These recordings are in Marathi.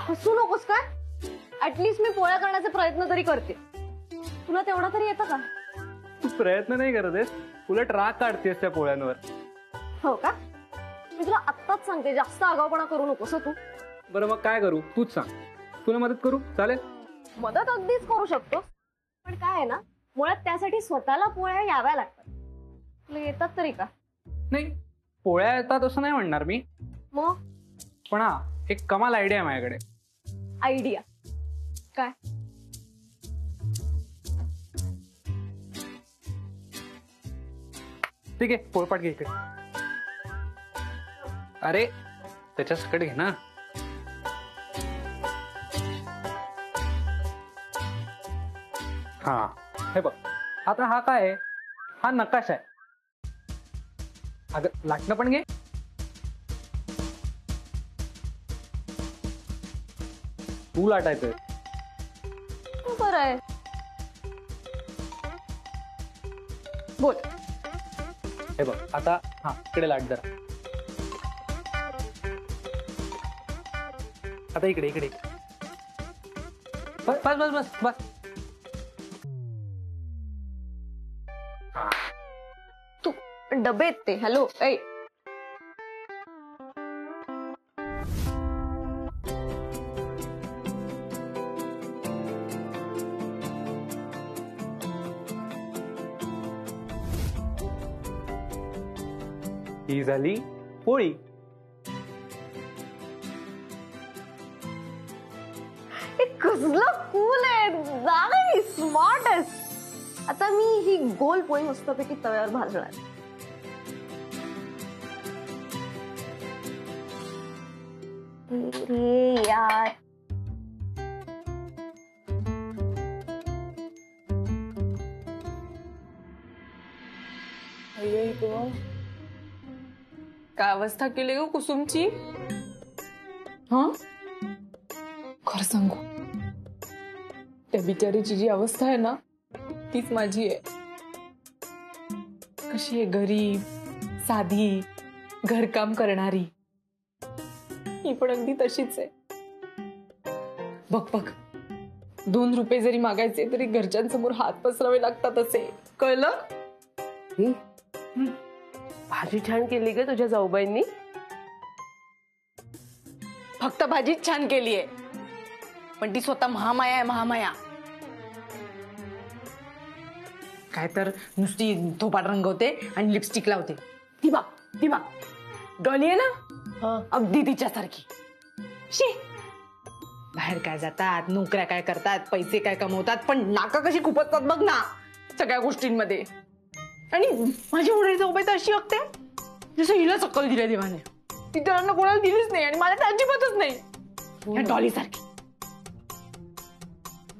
हसू नकोस काय? ऍटलीस्ट मी पोळ्या करण्याचा प्रयत्न तरी करते. तुला तेवढा तरी येतं का? तू प्रयत्न नाही करत आहेस, उलट राग काढतेस त्या पोळ्यांवर. हो का? मी तुला आत्ताच सांगते, जास्त आगाऊपणा करू नकोस तू. बरं मग काय करू तूच सांग. तुला मदत करू? चालेल. मदत अगदीच करू शकतो, पण काय आहे ना, मुळात त्यासाठी स्वतःला पोळ्या याव्या लागतात. तुला येतात तरी का? नाही, पोळ्या येतात असं नाही म्हणणार मी. मग पण हा, एक कमाल आयडिया आहे माझ्याकडे. आयडिया काय? ठीक आहे, पोळपाट घे इकडे. अरे त्याच्या सकट घे ना. हा, हे बघ. आता हा काय आहे? हा नकाशा आहे. अगं लाटणं पण घे. तू लाटायचंय. बरं आहे, बोल. हे बघ आता, हा इकडे लाट जरा. आता इकडे इकडे. बस बस बस बस बस. तू डबे ते. हॅलो ऐ, ही झाली पोळी. कसलं कूल आहे, स्मार्ट आहेस. आता मी ही गोल पोळी मस्तपैकी तव्यावर भाजणार. अरे यार, काय अवस्था केली ग कुसुमची? हा, खरं सांगू, त्या बिचारीची जी अवस्था आहे ना, तीच माझी आहे. कशी आहे, गरीब, साधी, घरकाम करणारी. ही पण अगदी तशीच आहे. बघ बघ, 2 रुपये जरी मागायचे तरी घरच्यांसमोर हात पसरावे लागतात असे, कळलं? भाजी छान केली ग तुझ्या जाऊबाईंनी. फक्त भाजीच छान केली आहे, पण ती स्वतः महामाया आहे, महामाया. काय तर नुसती थोपाट रंगवते आणि लिपस्टिक लावते. ती बा डॉली आहे ना, अगदी तिच्यासारखी. शी, बाहेर काय जातात, नोकऱ्या काय करतात, पैसे काय कमवतात, पण नाका कशी खुपसतात बघ ना सगळ्या गोष्टींमध्ये. आणि माझी होणारी जाऊबाई तर अशी वागते जसं हिला अक्कल दिल्या देवाने. ती त्यांना कोणाला दिलीच नाही आणि मला तर अजिबातच नाही. डॉली सारखी.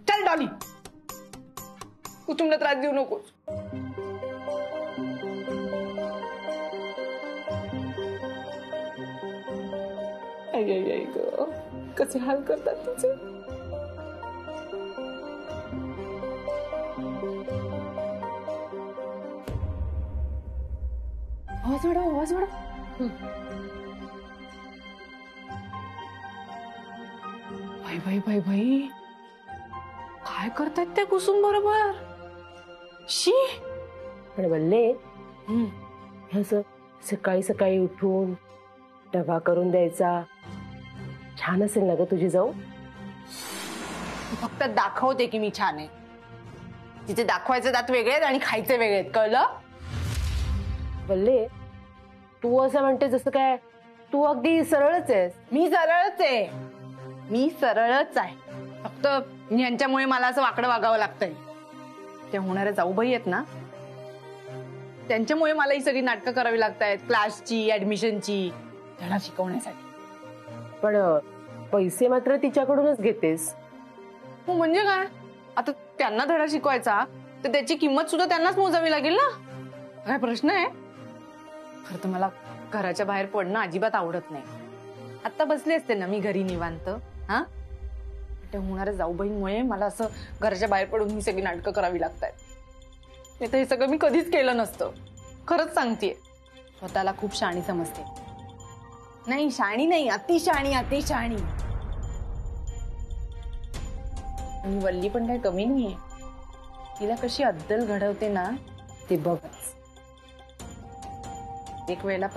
चल डॉली, कुटुंबाला त्रास देऊ नकोस. आई ग, कसे हाल करतात तुझे. आवाज वाढव. भाई काय करतात त्या कुसुम बरोबर. शी. पण बोलले, असं सकाळी सकाळी उठून डबा करून द्यायचा. छान असेल ना ग तुझी जाऊ. फक्त दाखवते की मी छान आहे. तिचे दाखवायचे दात वेगळे आहेत आणि खायचे वेगळे आहेत, कळलं? बोलले, तू असं म्हणते जसं काय तू अगदी सरळच आहेस. मी सरळच आहे. फक्त यांच्यामुळे मला असं वाकडं वागावं लागतंय. त्या होणाऱ्या जाऊबाई आहेत ना, त्यांच्यामुळे मला ही सगळी नाटकं करावी लागतायत. क्लासची, ऍडमिशनची, धडा शिकवण्यासाठी. पण पैसे मात्र तिच्याकडूनच घेतेस. हो म्हणजे काय, आता त्यांना धडा शिकवायचा तर त्याची किंमत सुद्धा त्यांनाच मोजावी लागेल ना. काय प्रश्न आहे? खरं तर मला घराच्या बाहेर पडणं अजिबात आवडत नाही. आता बसले असते ना मी घरी निवांत. हा, त्या होणाऱ्या जाऊबाईंमुळे मला असं घराच्या बाहेर पडून ही सगळी नाटकं करावी लागतात. नाही तर हे सगळं मी कधीच केलं नसतं. खरंच सांगतेय. स्वतःला खूप शहाणी समजते. नाही, शहाणी नाही, अतिशहाणी. आणि वल्ली पण काही कमी नाहीये. तिला कशी अद्दल घडवते ना ते बघच. एक वेळेला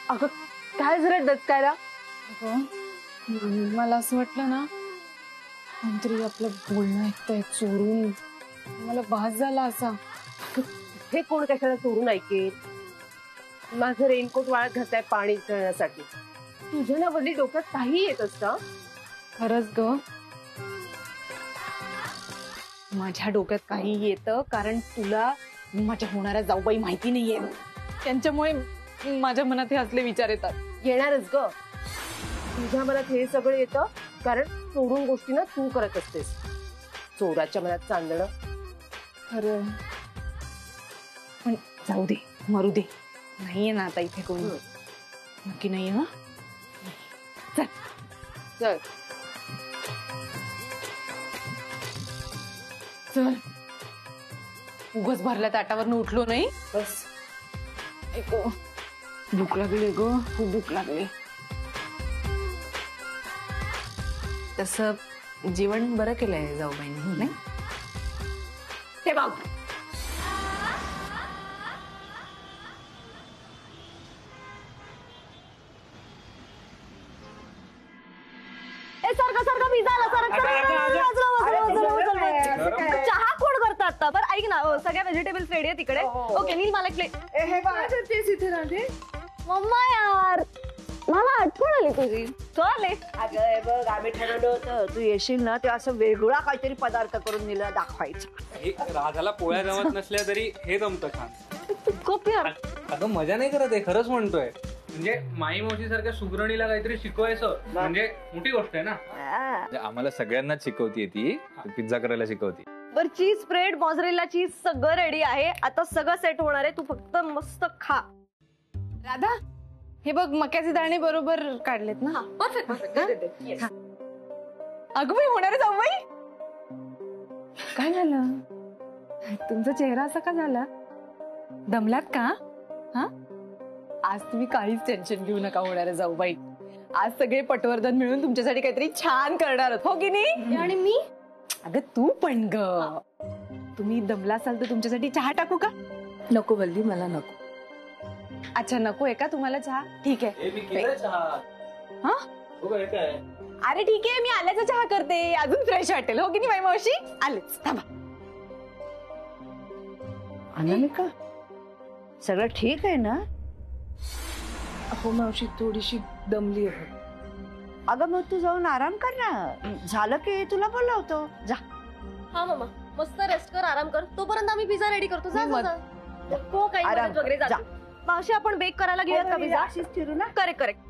अगं काय जरा डचकायला. मला असं वाटलं ना कोणतरी आपलं बोलणं ऐकतंय चोरून. मला भास झाला असा. हे कोण कशाला चोरून ऐकेल. माझं रेनकोट वाळत घातलाय पाणी खेळण्यासाठी. तुझ्या ना वल्ली डोक्यात काही येत असतं. खरंच ग माझ्या डोक्यात काही येतं कारण तुला माझ्या होणाऱ्या जाऊबाई माहिती नाहीये. त्यांच्यामुळे माझ्या मनात हे असले विचार येतात. येणारच ग. तुझ्या मनात हे सगळं येतं कारण चोरून गोष्टींना तू करत असतेस. चोराच्या मनात चांदणं. खरं पण जाऊ दे मरू दे. नाहीये ना आता इथे कोणी. नक्की नाही हा. चल चल चल. उगाच भरल्या ताटावरनं उठलो नाही. बस. ऐको भूक लागली ग. खूप भूक लागली. तसं जेवण बरं केलंय जाऊबाईंनी नाही. हे बघ सारखा सारखा पिझ्झा आला. चहा कोण करतात आता. बरं ऐक ना सगळ्या व्हेजिटेबल्स रेडी आहे तिकडे. ओके नील मला एक प्लेट. इथे राहते. मम्मा यार मला आठवण आली तुझी. चल ये. अगं बघ आम्ही ठरवलं होतं तू येशील ना ते असं वेगळा काहीतरी पदार्थ करून दिला दाखवायचा. राधाला पोळ्या जमत नसल्या तरी हे जमतं छान. खूप यार. अगं मजा नाही करत आहे खरंच म्हणतोय. म्हणजे माई मावशी सारख्या सुगरणीला काहीतरी शिकवायचं म्हणजे मोठी गोष्ट आहे ना. म्हणजे आम्हाला सगळ्यांनाच शिकवतीये ती. पिझ्झा करायला शिकवती. बर चीज स्प्रेड मॉझरेला चीज सगळं रेडी आहे. आता सगळं सेट होणार आहे. तू फक्त मस्त खा. राधा हे बघ मक्याचे दाणे बरोबर काढलेत ना. Perfect perfect. अगं बाई होणार जाऊबाई. काय झालं तुमचा चेहरा असा का झाला. दमलात का. हा आज तुम्ही काहीच टेन्शन घेऊ नका होणार जाऊबाई. आज सगळे पटवर्धन मिळून तुमच्यासाठी काहीतरी छान करणार आहोत. हो की नाही. आणि मी अगं तू पण ग. तुम्ही दमला असाल तर तुमच्यासाठी चहा टाकू का. नको वल्ली मला नको. अच्छा नको आहे का तुम्हाला चहा. ठीक आहे. हा अरे ठीक आहे मी आल्याचा चहा करते. अजून फ्रेश वाटेल. हो की नाही बाई मावशी. आलेच थांबा. अनामिका सगळं ठीक आहे ना. हो मावशी थोडीशी दमली आहे. अगं मग तू जाऊन आराम कर ना. झालं की तुला बोलवतो जा. हा मम्मा मस्त रेस्ट कर आराम कर. तोपर्यंत आम्ही पिझ्झा रेडी करतो. जा मी जा, जा. नको काही आराम मदत वगैरे कर, जा. मावशी आपण बेक करायला घेऊयात का पिझ्झा. अशीच फिरू ना. Correct correct.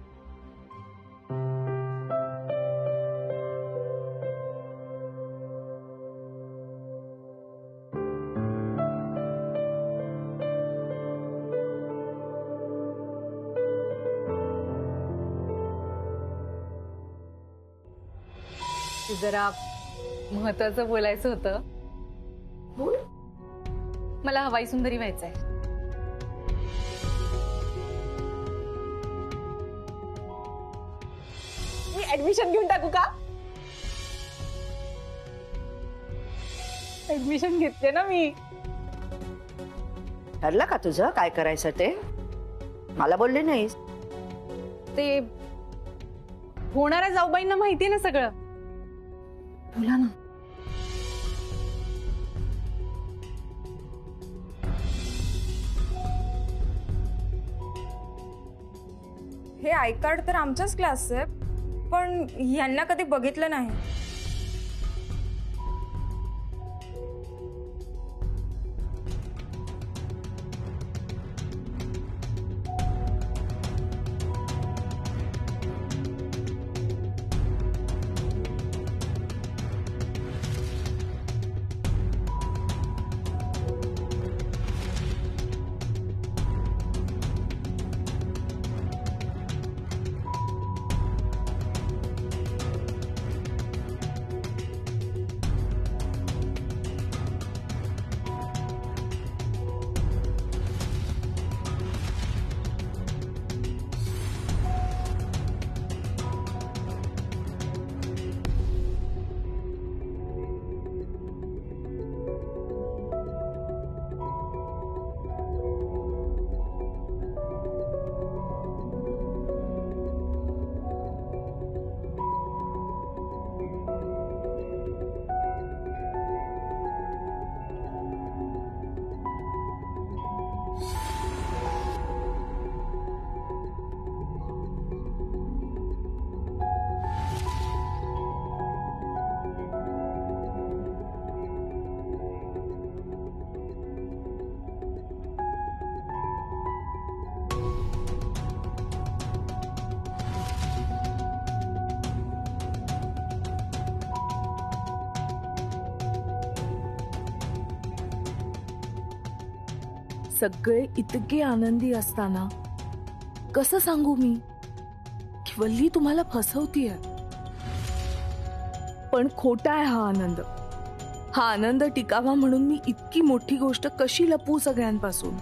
जरा महत्वाचं बोलायचं होतं. मला हवाई सुंदरी व्हायचंय. मी ऍडमिशन घेऊन टाकू का. ऍडमिशन घेतले ना मी. ठरलं का तुझं काय करायचं ते. मला बोलले नाहीस. ते होणाऱ्या जाऊबाईंना माहितीये ना सगळं. बोला ना. हे आय कार्ड तर आमच्याच क्लासचं आहे, पण यांना कधी बघितलं नाही. सगळे इतके आनंदी असताना कसं सांगू मी की वल्ली तुम्हाला फसवतीये. पण खोटा आहे हा आनंद. हा आनंद टिकावा म्हणून मी इतकी मोठी गोष्ट कशी लपवू सगळ्यांपासून.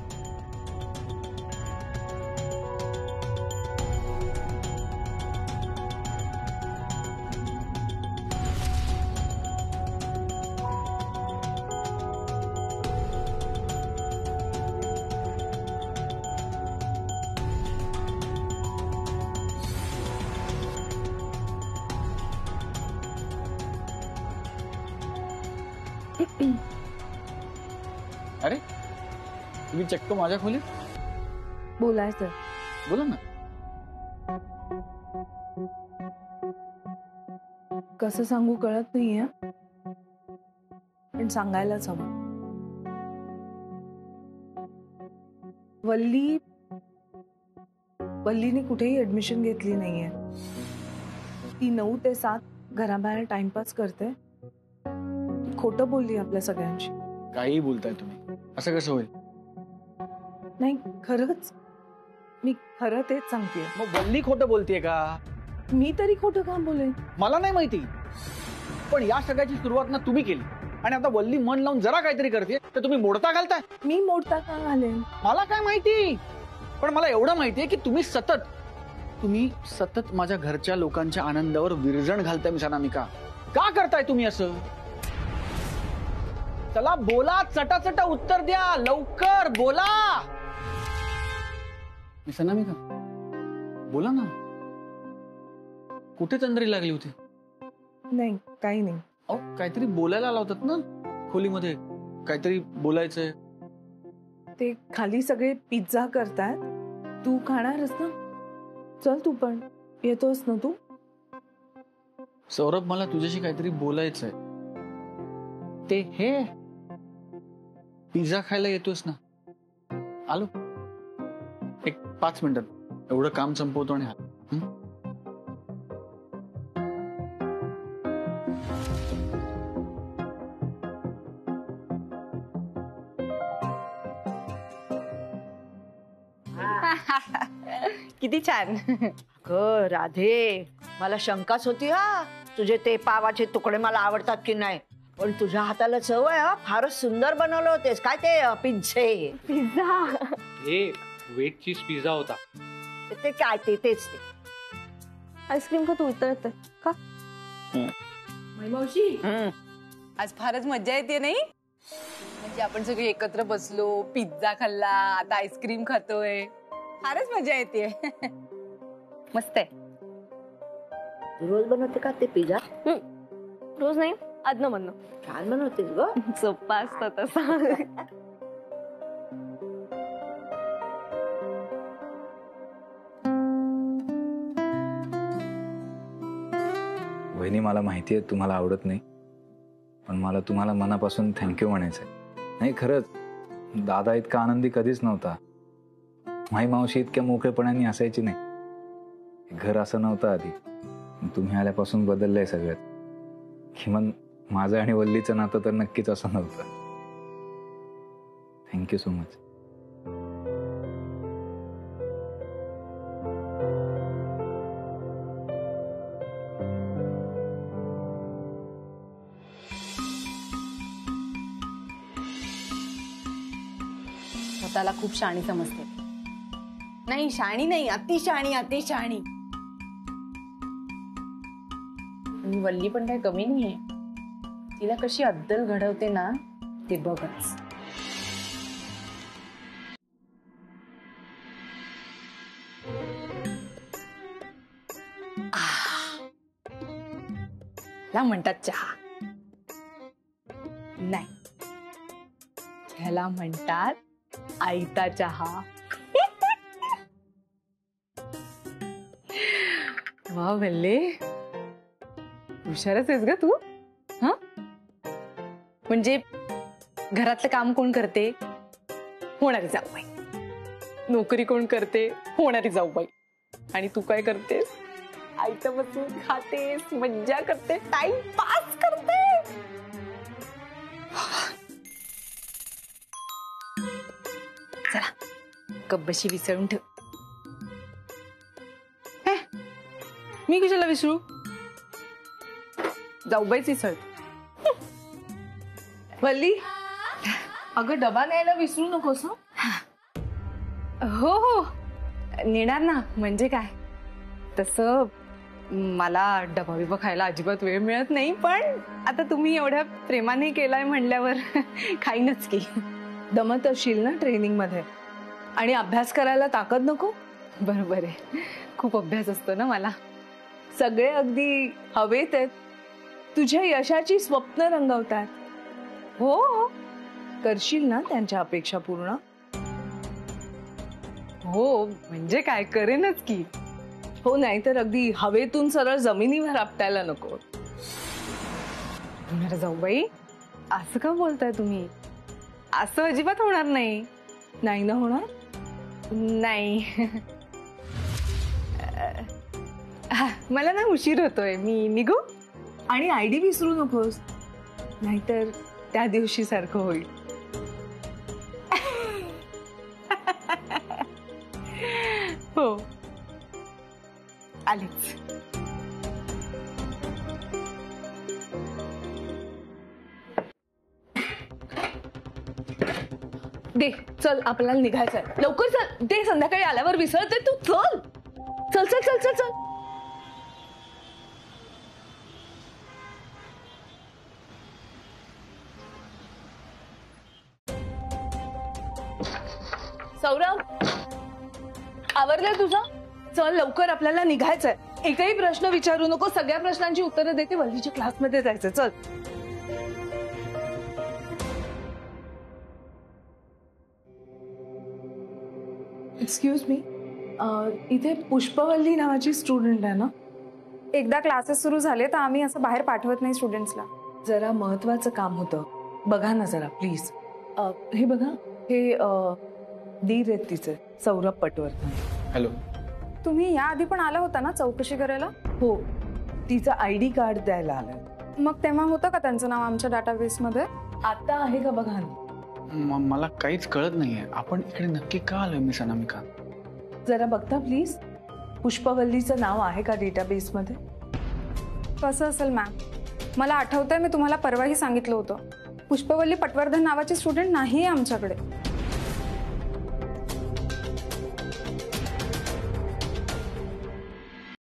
अरे तुम्ही चक्क माझ्या खोलीत? बोलायचं. बोला ना. कसं सांगू कळत नाहीये, पण सांगायलाच हवं. वल्लीने कुठेही ऍडमिशन घेतली नाहीये. ती 9 ते 7 घराबाहेर टाइमपास करते. खोटं बोलली आपल्या सगळ्यांशी. काही बोलताय तुम्ही, असं कसं होईल? नाही खरंच, मी खरं तेच सांगतेय. मग वल्ली खोटं बोलतेय का? मी तरी खोटं काम बोलेन? मला नाही माहिती, पण या सगळ्याची सुरुवात ना तुम्ही केली आणि आता वल्ली मन लावून जरा काहीतरी करते तर तुम्ही मोडता घालताय. मी मोडता का घालेन? मला काय माहिती, पण मला एवढं माहितीये की तुम्ही सतत माझ्या घरच्या लोकांच्या आनंदावर विरजण घालताय. मी अनामिका, का करताय तुम्ही असं? चला बोला, चटाचटा उत्तर द्या, लवकर बोला. मिस अनामिका बोला ना, कुठे तंद्री लागली होती? नाही काही नाही. अहो काहीतरी बोलायला लावतात ना खोलीमध्ये, काहीतरी बोलायचंय. ते खाली सगळे पिझ्झा करतायत, तू खाणारच ना? चल तू पण येतोस ना तू? सौरभ मला तुझ्याशी काहीतरी बोलायचंय. ते हे पिझ्झा खायला येतोस ना? आलो, एक 5 मिनिटात एवढं काम संपवतो आणि किती छान. राधे, मला शंकाच होती हा, तुझे ते पावाचे तुकडे मला आवडतात की नाही, पण तुझ्या हाताला चव आहे हा. फारच सुंदर बनवलं होतेस. काय ते पिझ्झे? पिझ्झा हे वेट चीज पिझ्झा होता. ते काय तेच ते. आईस्क्रीम का तू इतर का? मावशी आज फारच मजा येते नाही? म्हणजे आपण सगळे एकत्र बसलो, पिझ्झा खाल्ला, आता आईस्क्रीम खातोय. फारच मजा येते. मस्त आहे. रोज बनवते का ते पिझ्झा? रोज नाही, अदनं म्हणणं. छान बनवतेस ग. सोप्पा असतं तसा. वहिनी, मला माहिती आहे तुम्हाला आवडत नाही, पण मला तुम्हाला मनापासून थँक्यू म्हणायचंय. नाही खरंच, दादा इतका आनंदी कधीच नव्हता. माई मावशी इतक्या मोकळेपणाने असायची नाही. घर असं नव्हतं आधी. तुम्ही आल्यापासून बदललंय सगळ्यात. किमान माझं आणि वल्लीचं नातं तर नक्कीच असं नव्हतं. Thank you so much. स्वतःला खूप शाणी समजते. नाही शाणी नाही, अति शाणी, अति शाणी. आणि वल्ली पण काही कमी नाहीये. तिला कशी अद्दल घडवते ना, ते बघच. ला म्हणतात चहा. नाही, ह्याला म्हणतात आईता चहा. वा वल्ले, हुशारच आहेस ग तू. हा, म्हणजे घरातलं काम कोण करते? होणारी जाऊबाई. नोकरी कोण करते? होणारी जाऊबाई. आणि तू काय करतेस? आईचं बसून खातेस, मज्जा करते, टाइम पास करते. चला कब्बशी विसरून ठेव. मी कशाला विसरू? जाऊबाईच विसर. वल्ली, अगं डबा न्यायला विसरू नकोस. हो हो, नेणार ना. म्हणजे काय, तसं मला डबा बिबा खायला अजिबात वेळ मिळत नाही, पण आता तुम्ही एवढ्या प्रेमाने केलाय म्हणल्यावर खाईनच की. दमत असशील ना ट्रेनिंग मध्ये, आणि अभ्यास करायला ताकद नको. बरोबर आहे, खूप अभ्यास असतो ना मला. सगळे अगदी हवेत आहेत. तुझ्या यशाची स्वप्न रंगवतात. हो, करशील ना त्यांच्या अपेक्षा पूर्ण? हो म्हणजे काय, करेनच की. हो, नाही तर अगदी हवेतून सरळ जमिनीवर आपटायला नको. अरे जाऊबाई, असं का बोलताय तुम्ही? असं अजिबात होणार नाही. नाही ना होणार? नाही. मला ना उशीर होतोय, मी निघू. आणि आयडी विसरू नकोस, नाहीतर त्या दिवशी सारखं होईल. हो, आलीच. दे, चल आपल्याला निघायचंय. लवकर चल. दे, संध्याकाळी आल्यावर विसरते तू. चल चल चल चल चल चल. सौरभ, आवरलंय तुझं? चल लवकर, आपल्याला निघायचंय. एकही प्रश्न विचारू नको, सगळ्या प्रश्नांची उत्तरं देते. वल्लीच्या क्लासमध्ये जायचं. चल. एक्सक्यूज मी, इथे पुष्पवल्ली नावाची स्टुडंट आहे ना? एकदा क्लासेस सुरू झाले तर आम्ही असं बाहेर पाठवत नाही स्टुडंट्सला. जरा महत्वाचं काम होतं, बघा ना जरा प्लीज. हे बघा, हे दीर आहेत तिचे, सौरभ पटवर्धन. हॅलो. तुम्ही या आधी पण आला होता ना चौकशी करायला? हो, तिचं आयडी कार्ड द्यायला आलंय. मग तेव्हा होतं का त्यांचं नाव आमच्या डाटाबेस मध्ये? आता आहे का बघा ना. मला काहीच कळत नाहीये, आपण इकडे नक्की का आलोय मिस अनामिका? जरा बघता प्लीज, पुष्पवल्लीचं नाव आहे का डेटाबेस मध्ये? कसं असेल मॅम, मला आठवतंय मी तुम्हाला परवाही सांगितलं होतं, पुष्पवल्ली पटवर्धन नावाची स्टुडंट नाही आमच्याकडे.